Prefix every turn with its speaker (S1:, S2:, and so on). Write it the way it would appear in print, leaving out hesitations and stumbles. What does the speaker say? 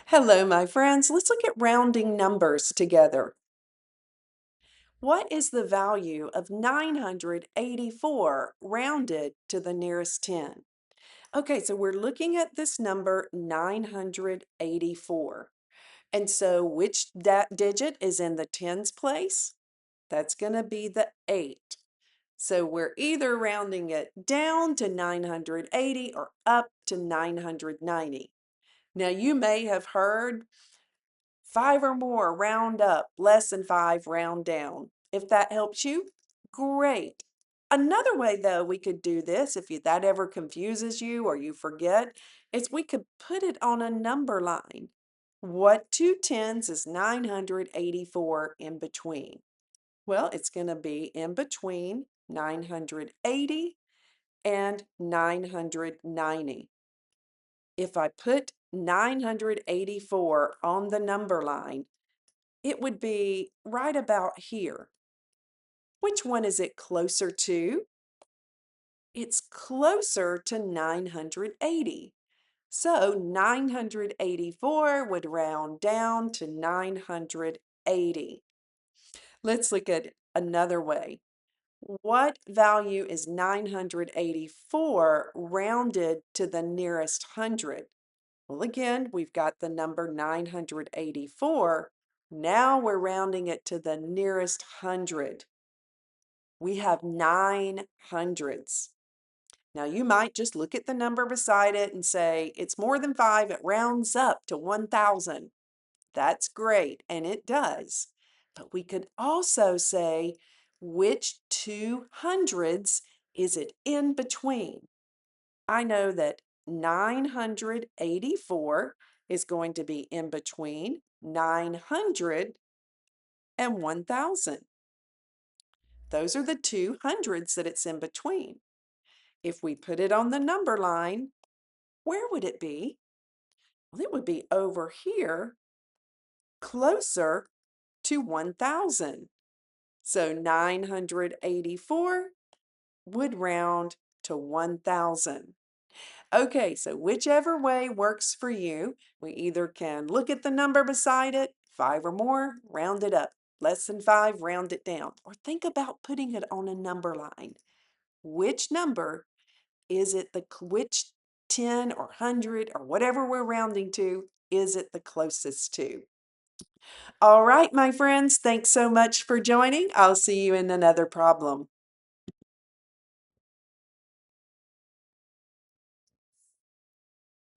S1: Hello, my friends. Let's look at rounding numbers together. What is the value of 984 rounded to the nearest 10? Okay, so we're looking at this number 984. And so which digit is in the tens place? That's going to be the 8. So we're either rounding it down to 980 or up to 990. Now you may have heard 5 or more, round up. Less than 5, round down. If that helps you, great. Another way, though, we could do this, if that ever confuses you or you forget, is we could put it on a number line. What two tens is 984 in between? Well, it's going to be in between 980 and 990. If I put 984 on the number line, it would be right about here. Which one is it closer to? It's closer to 980. So 984 would round down to 980. Let's look at another way. What value is 984 rounded to the nearest hundred? Well, again, we've got the number 984. Now we're rounding it to the nearest hundred. We have 9 hundreds. Now you might just look at the number beside it and say, it's more than 5, it rounds up to 1,000. That's great, and it does. But we could also say, which two hundreds is it in between? I know that 984 is going to be in between 900 and 1,000. Those are the two hundreds that it's in between. If we put it on the number line, where would it be? Well, it would be over here, closer to 1,000. So 984 would round to 1,000. Okay, so whichever way works for you, we either can look at the number beside it, 5 or more, round it up. Less than 5, round it down. Or think about putting it on a number line. Which number is it which 10 or 100 or whatever we're rounding to, is it the closest to? All right, my friends, thanks so much for joining. I'll see you in another problem.